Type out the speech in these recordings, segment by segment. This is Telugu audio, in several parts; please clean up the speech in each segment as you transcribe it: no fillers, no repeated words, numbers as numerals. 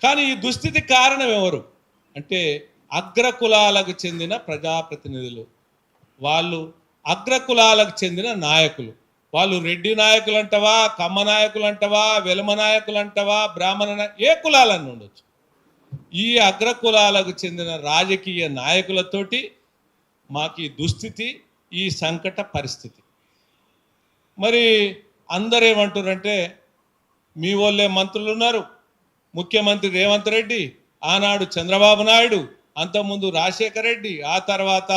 కానీ ఈ దుస్థితి కారణం ఎవరు అంటే అగ్రకులాలకు చెందిన ప్రజాప్రతినిధులు, వాళ్ళు అగ్రకులాలకు చెందిన నాయకులు. వాళ్ళు రెడ్డి నాయకులు అంటవా, కమ్మ నాయకులు అంటవా, వెలమ నాయకులు అంటవా, బ్రాహ్మణ ఏ కులాలన్నీ ఉండొచ్చు. ఈ అగ్రకులాలకు చెందిన రాజకీయ నాయకులతోటి మాకు ఈ దుస్థితి, ఈ సంకట పరిస్థితి. మరి అందరూ ఏమంటారంటే మీ వాళ్ళే మంత్రులు ఉన్నారు, ముఖ్యమంత్రి రేవంత్ రెడ్డి, ఆనాడు చంద్రబాబు నాయుడు, అంతకుముందు రాజశేఖర రెడ్డి, ఆ తర్వాత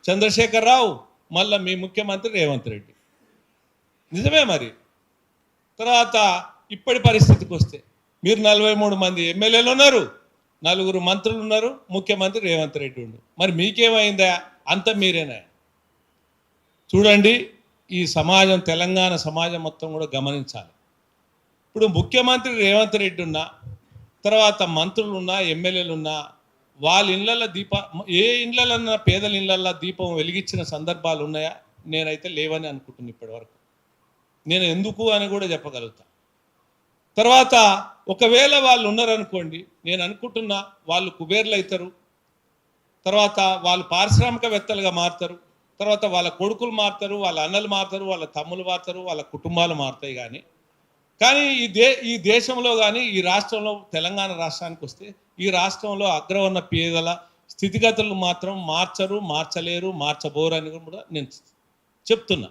చంద్రశేఖరరావు, మళ్ళీ మీ ముఖ్యమంత్రి రేవంత్ రెడ్డి. నిజమే. మరి తర్వాత ఇప్పటి పరిస్థితికి వస్తే మీరు 43 మంది ఎమ్మెల్యేలు ఉన్నారు, 4 మంత్రులు ఉన్నారు, ముఖ్యమంత్రి రేవంత్ రెడ్డి ఉండు. మరి మీకేమైందా? అంత మీరేనా? చూడండి, ఈ సమాజం, తెలంగాణ సమాజం మొత్తం కూడా గమనించాలి. ఇప్పుడు ముఖ్యమంత్రి రేవంత్ రెడ్డి ఉన్నా, తర్వాత మంత్రులు ఉన్నా, ఎమ్మెల్యేలు ఉన్నా, వాళ్ళ ఇళ్ళల్లో ఏ ఇళ్ళన్నా పేదల ఇళ్ళల్లో దీపం వెలిగించిన సందర్భాలు ఉన్నాయా? నేనైతే లేవని అనుకుంటున్నాను ఇప్పటివరకు. నేను ఎందుకు అని కూడా చెప్పగలుగుతా. తర్వాత ఒకవేళ వాళ్ళు ఉన్నారనుకోండి, నేను అనుకుంటున్నా వాళ్ళు కుబేర్లు అవుతారు, తర్వాత వాళ్ళు పారిశ్రామికవేత్తలుగా మారుతారు, తర్వాత వాళ్ళ కొడుకులు మారుతారు, వాళ్ళ అన్నలు మారుతారు, వాళ్ళ తమ్ములు మారుతారు, వాళ్ళ కుటుంబాలు మారుతాయి. కానీ ఈ దేశంలో కానీ ఈ రాష్ట్రంలో, తెలంగాణ రాష్ట్రానికి వస్తే ఈ రాష్ట్రంలో అగ్రవర్ణ పేదల స్థితిగతులు మాత్రం మార్చరు, మార్చలేరు, మార్చబోరు అని కూడా నేను చెప్తున్నా.